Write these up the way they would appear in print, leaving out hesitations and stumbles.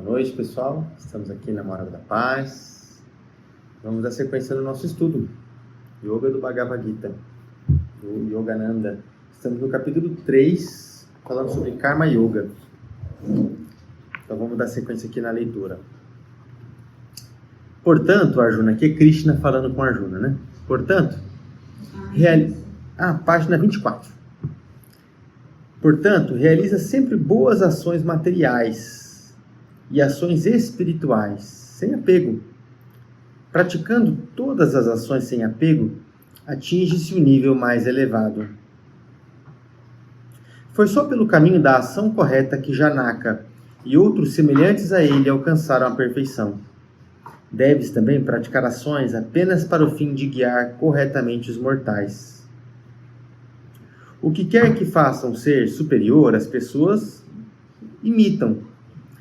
noite, pessoal. Estamos aqui na Morada da Paz. Vamos dar sequência no nosso estudo. Yoga do Bhagavad Gita, do Yogananda. Estamos no capítulo 3, falando sobre Karma Yoga. Então vamos dar sequência aqui na leitura. Portanto, Arjuna, aqui é Krishna falando com Arjuna, né? Portanto, página 24. Portanto, realiza sempre boas ações materiais e ações espirituais, sem apego. Praticando todas as ações sem apego, atinge-se o nível mais elevado. Foi só pelo caminho da ação correta que Janaka e outros semelhantes a ele alcançaram a perfeição. Deves também praticar ações apenas para o fim de guiar corretamente os mortais. O que quer que faça um ser superior, as pessoas imitam.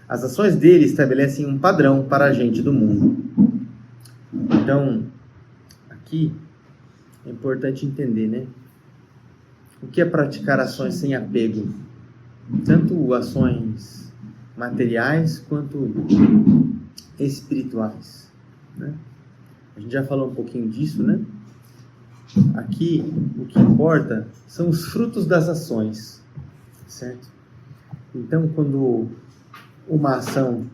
As ações dele estabelecem um padrão para a gente do mundo. Então, aqui é importante entender, né? O que é praticar ações sem apego? Tanto ações materiais quanto espirituais, né? A gente já falou um pouquinho disso, né? Aqui, o que importa são os frutos das ações, certo? Então, quando uma ação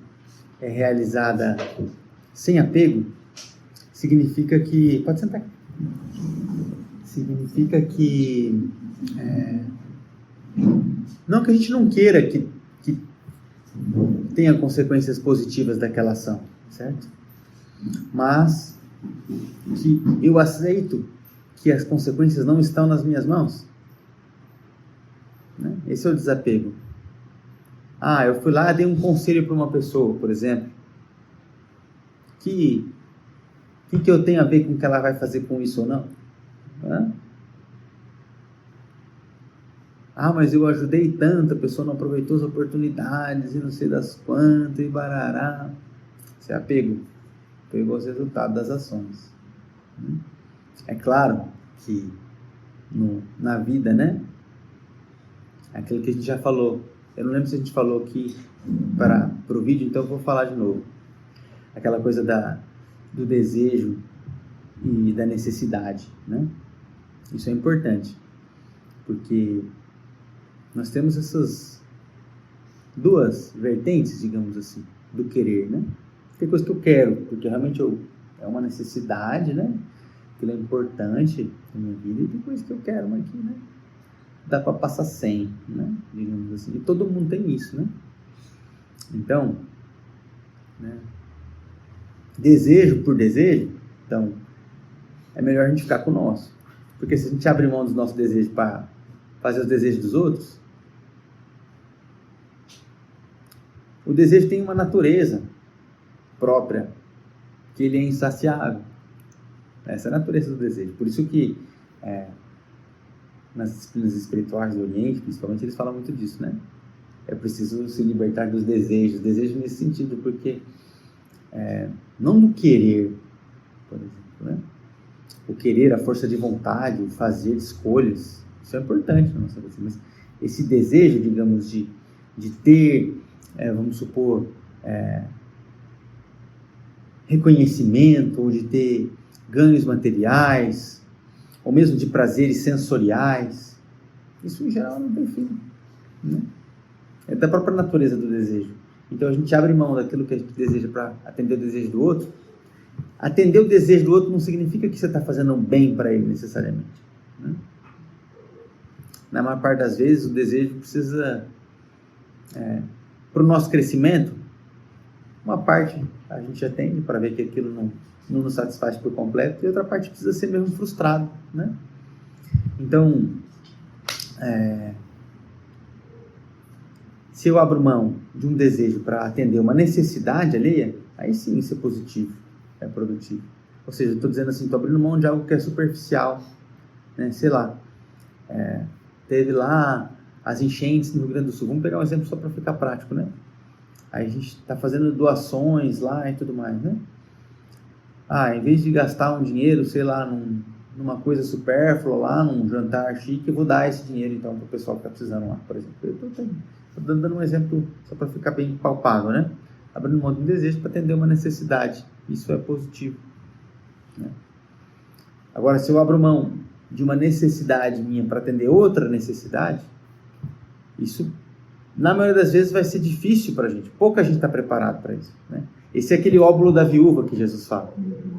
é realizada sem apego, significa que... Pode sentar. Significa que... não que a gente não queira que tenha consequências positivas daquela ação, certo? Mas que eu aceito que as consequências não estão nas minhas mãos, né? Esse é o desapego. Eu fui lá e dei um conselho para uma pessoa, por exemplo, que eu tenho a ver com o que ela vai fazer com isso ou não? Mas eu ajudei tanto, a pessoa não aproveitou as oportunidades e não sei das quantas e barará. Isso é apego. Pegou os resultados das ações. É claro que na vida, né? Aquilo que a gente já falou. Eu não lembro se a gente falou aqui para o vídeo, então eu vou falar de novo. Aquela coisa do desejo e da necessidade, né? Isso é importante. Porque nós temos essas duas vertentes, digamos assim, do querer, né? Tem coisa que eu quero, porque realmente é uma necessidade, né? Aquilo é importante na minha vida, e tem coisa que eu quero, mas que, né? Dá para passar sem, né? Digamos assim. E todo mundo tem isso, né? Então, né? Desejo por desejo, então, é melhor a gente ficar com o nosso. Porque se a gente abrir mão dos nossos desejos para fazer os desejos dos outros, o desejo tem uma natureza própria, que ele é insaciável. Essa é a natureza do desejo. Por isso que nas disciplinas espirituais do Oriente, principalmente, eles falam muito disso, né? É preciso se libertar dos desejos. Desejo nesse sentido, porque não do querer, por exemplo, né? O querer, a força de vontade, o fazer escolhas, isso é importante na nossa vida. Mas esse desejo, digamos, de ter, vamos supor, reconhecimento, ou de ter ganhos materiais, ou mesmo de prazeres sensoriais, isso em geral não tem fim, né? É da própria natureza do desejo. Então a gente abre mão daquilo que a gente deseja para atender o desejo do outro. Atender o desejo do outro não significa que você está fazendo um bem para ele necessariamente, né? Na maior parte das vezes o desejo precisa, para o nosso crescimento, uma parte a gente atende para ver que aquilo não nos satisfaz por completo, e outra parte precisa ser mesmo frustrado, né? Então, se eu abro mão de um desejo para atender uma necessidade alheia, aí sim isso é positivo, é produtivo. Ou seja, eu estou dizendo assim, estou abrindo mão de algo que é superficial, né? Sei lá, teve lá as enchentes no Rio Grande do Sul, vamos pegar um exemplo só para ficar prático, né? Aí a gente está fazendo doações lá e tudo mais, né? Em vez de gastar um dinheiro, sei lá, numa coisa supérflua lá, num jantar chique, eu vou dar esse dinheiro então para o pessoal que está precisando lá, por exemplo. Eu estou dando um exemplo só para ficar bem palpável, né? abrindo mão de um desejo para atender uma necessidade. Isso é positivo, né? Agora, se eu abro mão de uma necessidade minha para atender outra necessidade, isso, na maioria das vezes, vai ser difícil para a gente. Pouca gente está preparado para isso, né? Esse é aquele óbolo da viúva que Jesus fala,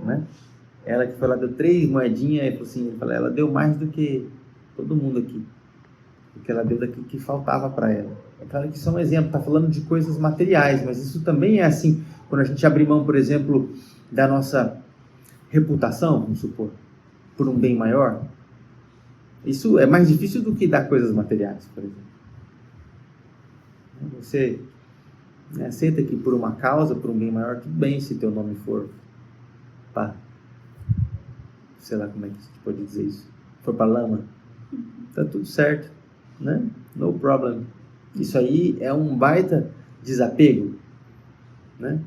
né? Ela que foi lá, deu 3 moedinhas, e falou assim, ela deu mais do que todo mundo aqui, porque ela deu daquilo que faltava para ela. É claro que isso é um exemplo, está falando de coisas materiais, mas isso também é assim, quando a gente abre mão, por exemplo, da nossa reputação, vamos supor, por um bem maior. Isso é mais difícil do que dar coisas materiais, por exemplo. Você aceita que por uma causa, por um bem maior, tudo bem se teu nome for para, sei lá como é que a gente pode dizer isso, for para lama, tá tudo certo, né? No problem. Isso aí é um baita desapego, né?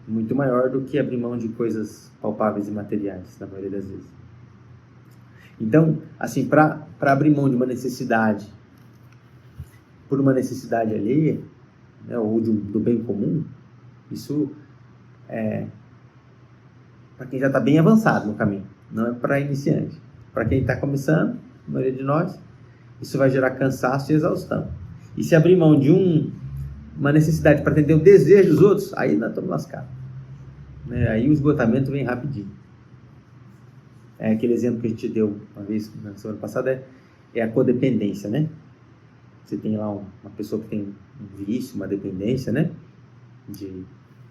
Muito maior do que abrir mão de coisas palpáveis e materiais, na maioria das vezes. Então, assim, para abrir mão de uma necessidade por uma necessidade alheia, né, ou do bem comum, isso é para quem já está bem avançado no caminho, não é para iniciante. Para quem está começando, a maioria de nós, isso vai gerar cansaço e exaustão. E se abrir mão de uma necessidade para atender o desejo dos outros, aí nós estamos lascados, né? Aí o esgotamento vem rapidinho. É aquele exemplo que a gente deu uma vez na semana passada, é a codependência, né? Você tem lá uma pessoa que tem um vício, uma dependência, né? De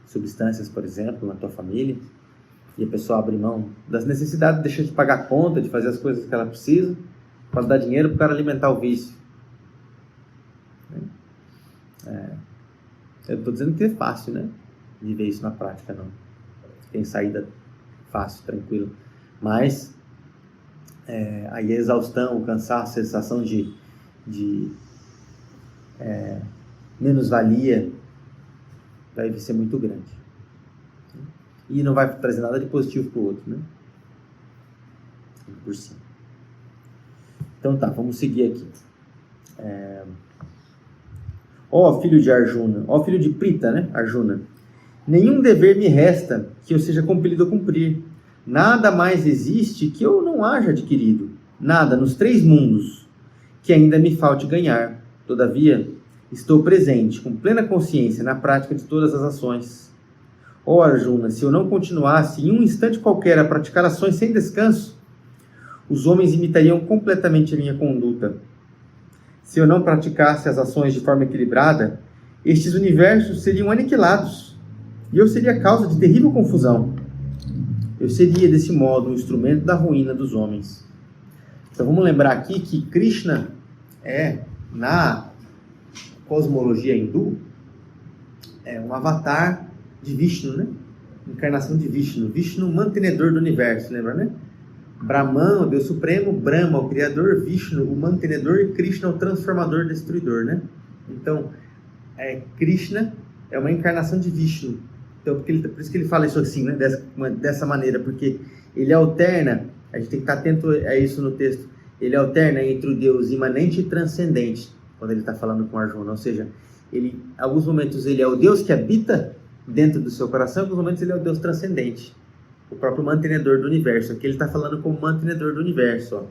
substâncias, por exemplo, na tua família, e a pessoa abre mão das necessidades, deixa de pagar a conta, de fazer as coisas que ela precisa, para dar dinheiro para o cara alimentar o vício. Eu estou dizendo que é fácil, né? Viver isso na prática, não. Tem saída fácil, tranquila. Mas aí a exaustão, o cansaço, a sensação de menos-valia vai ser muito grande. E não vai trazer nada de positivo para o outro, né? Por cima. Então tá, vamos seguir aqui. Ó filho de Arjuna, ó filho de Prita, né? Arjuna. Nenhum dever me resta que eu seja compelido a cumprir. Nada mais existe que eu não haja adquirido. Nada nos 3 mundos que ainda me falte ganhar. Todavia, estou presente, com plena consciência, na prática de todas as ações. Ó Arjuna, se eu não continuasse em um instante qualquer a praticar ações sem descanso, os homens imitariam completamente a minha conduta. Se eu não praticasse as ações de forma equilibrada, estes universos seriam aniquilados, e eu seria a causa de terrível confusão. Eu seria, desse modo, um instrumento da ruína dos homens. Então vamos lembrar aqui que Krishna na cosmologia hindu, um avatar de Vishnu, né? Encarnação de Vishnu. Vishnu, mantenedor do universo, lembra, né? Brahman, o Deus Supremo, Brahma, o Criador, Vishnu, o mantenedor, e Krishna, o transformador, destruidor, né? Então, Krishna é uma encarnação de Vishnu. Então, por isso que ele fala isso assim, né? Dessa maneira, porque ele alterna, a gente tem que estar atento a isso no texto, ele alterna entre o Deus imanente e transcendente, quando ele está falando com Arjuna, ou seja, em alguns momentos ele é o Deus que habita dentro do seu coração, em alguns momentos ele é o Deus transcendente, o próprio mantenedor do universo. Aqui ele está falando como mantenedor do universo. Ó.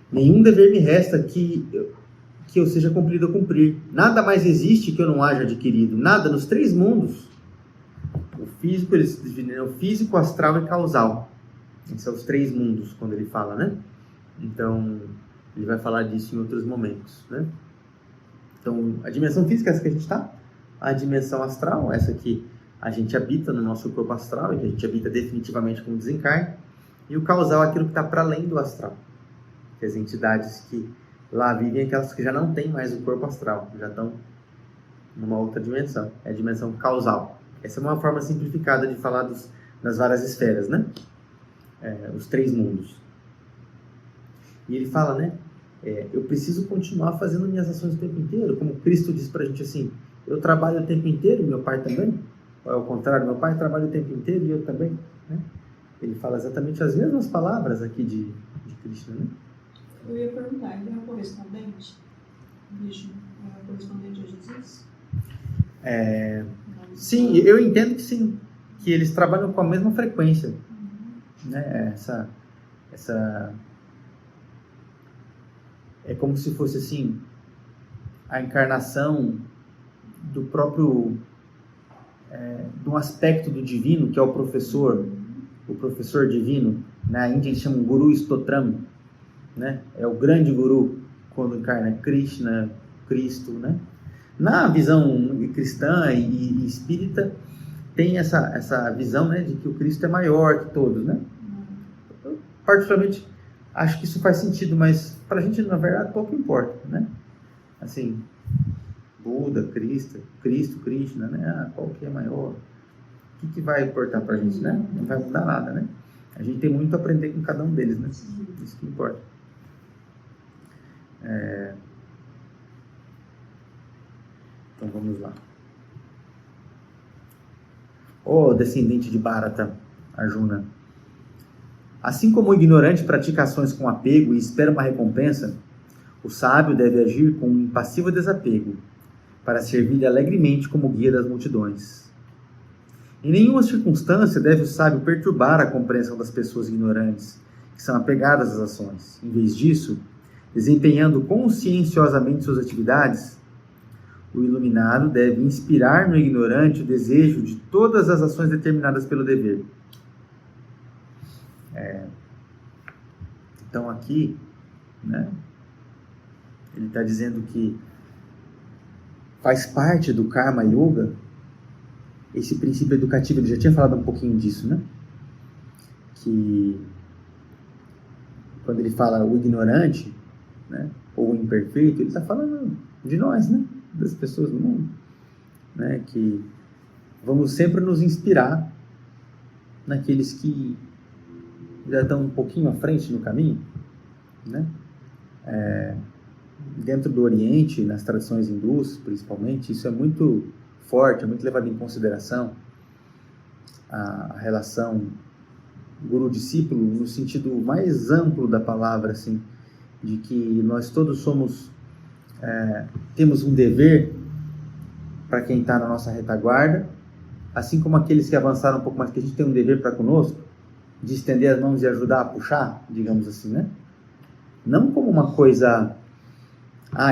Nenhum dever me resta que eu seja compelido a cumprir. Nada mais existe que eu não haja adquirido. Nada nos 3 mundos. O físico, eles dividem o físico, astral e causal. Esses são os 3 mundos, quando ele fala, né? Então, ele vai falar disso em outros momentos, né? Então, a dimensão física é essa que a gente está. A dimensão astral, essa que a gente habita no nosso corpo astral, e que a gente habita definitivamente como desencarne. E o causal, aquilo que está para além do astral. Que as entidades que lá vivem, aquelas que já não têm mais o corpo astral, já estão numa outra dimensão. É a dimensão causal. Essa é uma forma simplificada de falar das várias esferas, né? Os 3 mundos. E ele fala, né? Eu preciso continuar fazendo minhas ações o tempo inteiro, como Cristo diz pra gente assim, eu trabalho o tempo inteiro, meu pai também. Ou é o contrário, meu pai trabalha o tempo inteiro e eu também, né? Ele fala exatamente as mesmas palavras aqui de Krishna, né? Eu ia perguntar, ele é um correspondente? Vishnu é um correspondente a Jesus? Sim, eu entendo que sim, que eles trabalham com a mesma frequência, né? Essa é como se fosse assim a encarnação do próprio de um aspecto do divino, que é o professor divino. Na Índia eles chamam Guru Stotram, né? É o grande guru quando encarna Krishna, Cristo, né? Na visão cristã e espírita tem essa visão, né, de que o Cristo é maior que todos, né? Eu, particularmente, acho que isso faz sentido, mas para a gente, na verdade, pouco importa, né? Assim, Buda, Cristo, Krishna, né? Qual que é maior? O que vai importar para a gente, né? Não vai mudar nada, né? A gente tem muito a aprender com cada um deles, né? Isso que importa. Então vamos lá. Ó descendente de Bharata, Arjuna, assim como o ignorante pratica ações com apego e espera uma recompensa, o sábio deve agir com um impassível desapego, para servir alegremente como guia das multidões. Em nenhuma circunstância deve o sábio perturbar a compreensão das pessoas ignorantes, que são apegadas às ações. Em vez disso, desempenhando conscienciosamente suas atividades, o iluminado deve inspirar no ignorante o desejo de todas as ações determinadas pelo dever. Então aqui, né, ele está dizendo que faz parte do Karma Yoga esse princípio educativo. Ele já tinha falado um pouquinho disso, né? Que quando ele fala o ignorante, né, ou o imperfeito, ele está falando de nós, né? Das pessoas do mundo, né? Que vamos sempre nos inspirar naqueles que já estão um pouquinho à frente no caminho, né? Dentro do Oriente, nas tradições hindus, principalmente, isso é muito forte, é muito levado em consideração, a relação guru-discípulo no sentido mais amplo da palavra, assim, de que nós todos somos temos um dever para quem está na nossa retaguarda, assim como aqueles que avançaram um pouco mais, que a gente tem um dever para conosco, de estender as mãos e ajudar a puxar, digamos assim, né? Não como uma coisa,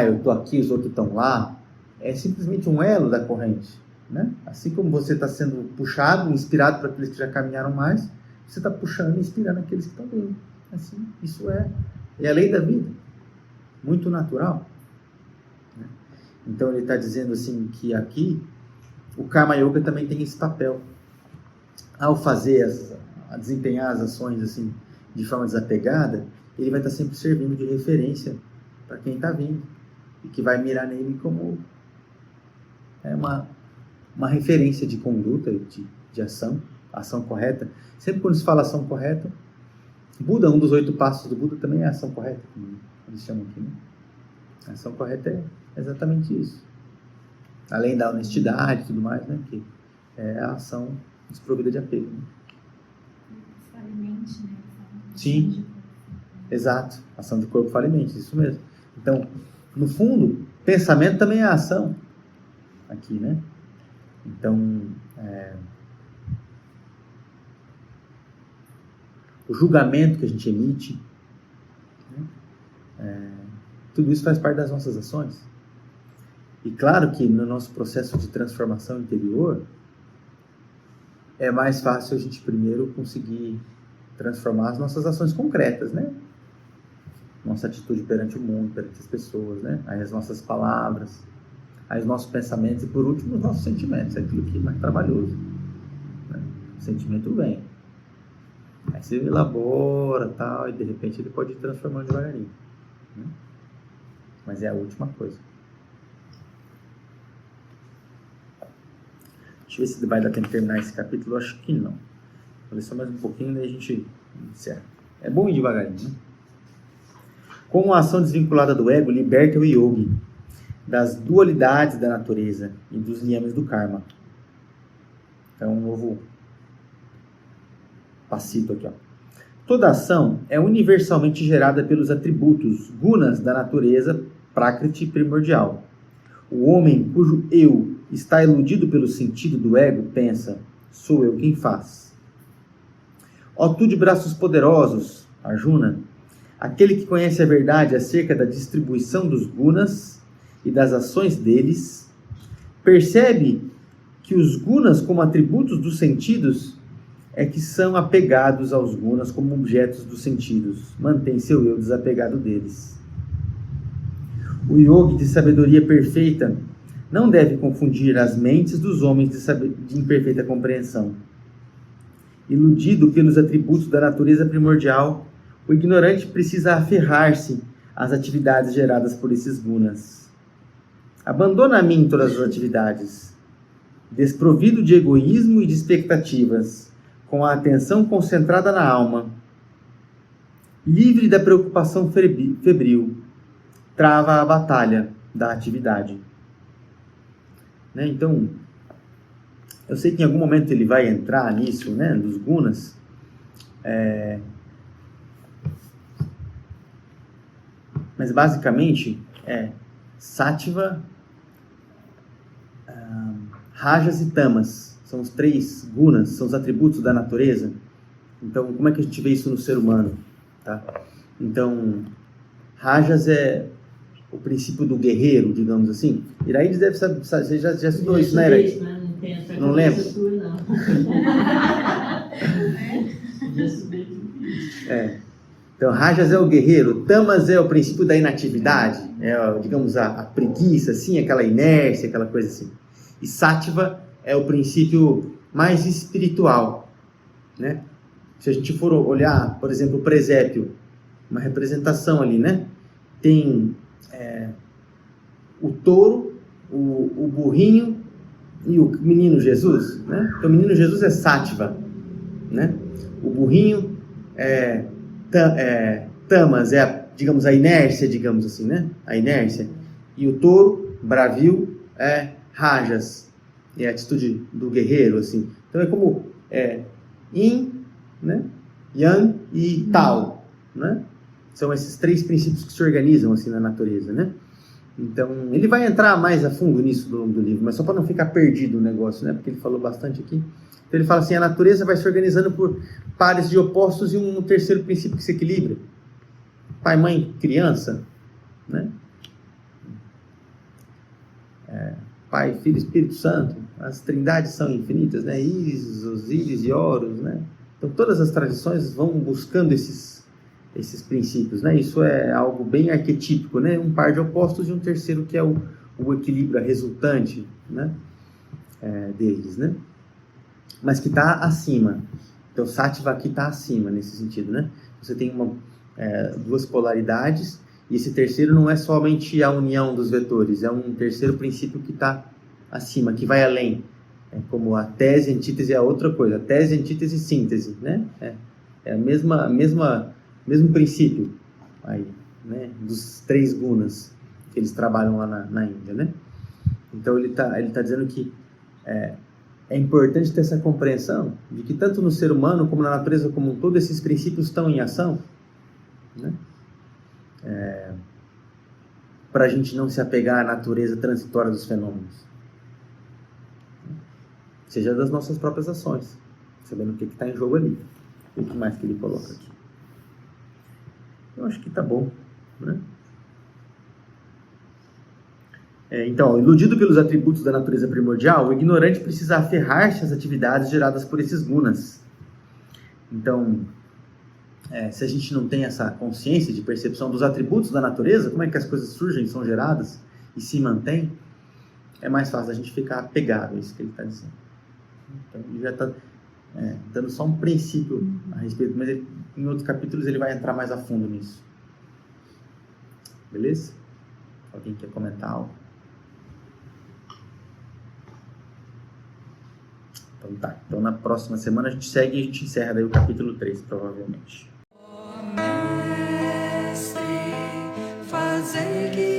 eu estou aqui, os outros estão lá, é simplesmente um elo da corrente, né? Assim como você está sendo puxado, inspirado por aqueles que já caminharam mais, você está puxando e inspirando aqueles que estão vindo. Assim, isso é a lei da vida, muito natural. Então ele está dizendo assim que aqui o Karma Yoga também tem esse papel. Ao desempenhar as ações assim de forma desapegada, ele vai estar sempre servindo de referência para quem está vindo e que vai mirar nele como uma referência de conduta, de ação correta. Sempre quando se fala ação correta, Buda, um dos 8 passos do Buda também é a ação correta, como eles chamam aqui, né? A ação correta é exatamente isso. Além da honestidade e tudo mais, né? Que é a ação desprovida de apego. Né? Falimente, né? Sim, exato. Ação de corpo fala em mente, isso mesmo. Então, no fundo, pensamento também é ação. Aqui, né? Então, o julgamento que a gente emite, né? Tudo isso faz parte das nossas ações. E claro que no nosso processo de transformação interior, é mais fácil a gente primeiro conseguir transformar as nossas ações concretas, né? Nossa atitude perante o mundo, perante as pessoas, né? Aí as nossas palavras, aí os nossos pensamentos e, por último, os nossos sentimentos. É aquilo que é mais trabalhoso, né? O sentimento vem. Aí você elabora tal, e de repente ele pode ir transformando devagarinho, né? Mas é a última coisa. Deixa eu ver se vai dar tempo de terminar esse capítulo. Eu acho que não. Vou ler só mais um pouquinho e a gente encerra. É bom ir devagarinho, né? Como a ação desvinculada do ego liberta o yogi das dualidades da natureza e dos liames do karma. Então, um novo passito aqui, ó. Toda ação é universalmente gerada pelos atributos, gunas da natureza, prakriti primordial. O homem cujo eu está iludido pelo sentido do ego, pensa, sou eu quem faz. Ó tu de braços poderosos, Arjuna, aquele que conhece a verdade acerca da distribuição dos gunas e das ações deles, percebe que os gunas como atributos dos sentidos é que são apegados aos gunas como objetos dos sentidos, mantém seu eu desapegado deles. O yogi de sabedoria perfeita não deve confundir as mentes dos homens de imperfeita compreensão. Iludido pelos atributos da natureza primordial, o ignorante precisa aferrar-se às atividades geradas por esses gunas. Abandona a mim todas as atividades. Desprovido de egoísmo e de expectativas, com a atenção concentrada na alma, livre da preocupação febril, trava a batalha da atividade. Né? Então, eu sei que em algum momento ele vai entrar nisso, né, dos gunas. Mas basicamente é Sattva, Rajas e Tamas. São os 3 gunas, são os atributos da natureza. Então, como é que a gente vê isso no ser humano? Tá? Então, Rajas é o princípio do guerreiro, digamos assim. Iraídes deve saber, você já estudou isso, né, Iraídes? Não lembro? Então, Rajas é o guerreiro, Tamas é o princípio da inatividade, digamos, a preguiça, assim, aquela inércia, aquela coisa assim. E Sattva é o princípio mais espiritual, né? Se a gente for olhar, por exemplo, o presépio, uma representação ali, né? Tem o touro, o burrinho e o menino Jesus, né? Então, o menino Jesus é Sattva, né? O burrinho Tamas é, digamos, a inércia, digamos assim, né? A inércia. E o touro, bravio, é Rajas, é a atitude do guerreiro, assim. Então é como Yin, né? Yang e Tao, né? São esses 3 princípios que se organizam assim na natureza, né? Então, ele vai entrar mais a fundo nisso do longo do livro, mas só para não ficar perdido o negócio, né? Porque ele falou bastante aqui. Então, ele fala assim, a natureza vai se organizando por pares de opostos e um terceiro princípio que se equilibra. Pai, mãe, criança, né? Pai, Filho, Espírito Santo. As trindades são infinitas, né? Íris, Osíris e Horus, né? Então, todas as tradições vão buscando esses princípios, né? Isso é algo bem arquetípico, né? Um par de opostos e um terceiro que é o equilíbrio resultante, né? Deles, né? Mas que está acima. Então, Sattva aqui está acima nesse sentido, né? Você tem 2 polaridades e esse terceiro não é somente a união dos vetores, é um terceiro princípio que está acima, que vai além. É como a tese, antítese é a outra coisa. A tese, antítese e síntese, né? É a mesmo princípio aí, né? Dos 3 gunas que eles trabalham lá na Índia, né? Então ele tá dizendo que é importante ter essa compreensão de que tanto no ser humano como na natureza como um todo esses princípios estão em ação, né? Para a gente não se apegar à natureza transitória dos fenômenos, seja das nossas próprias ações, sabendo o que está em jogo ali. O que mais que ele coloca aqui? Eu acho que tá bom, né? Então, iludido pelos atributos da natureza primordial, o ignorante precisa aferrar-se às atividades geradas por esses gunas. Então, se a gente não tem essa consciência de percepção dos atributos da natureza, como é que as coisas surgem, são geradas e se mantêm, é mais fácil a gente ficar apegado a isso que ele está dizendo. Então, ele já está dando só um princípio a respeito, mas em outros capítulos ele vai entrar mais a fundo nisso. Beleza? Alguém quer comentar algo? Então tá. Então na próxima semana a gente segue e a gente encerra daí o capítulo 3, provavelmente. Mestre, fazei que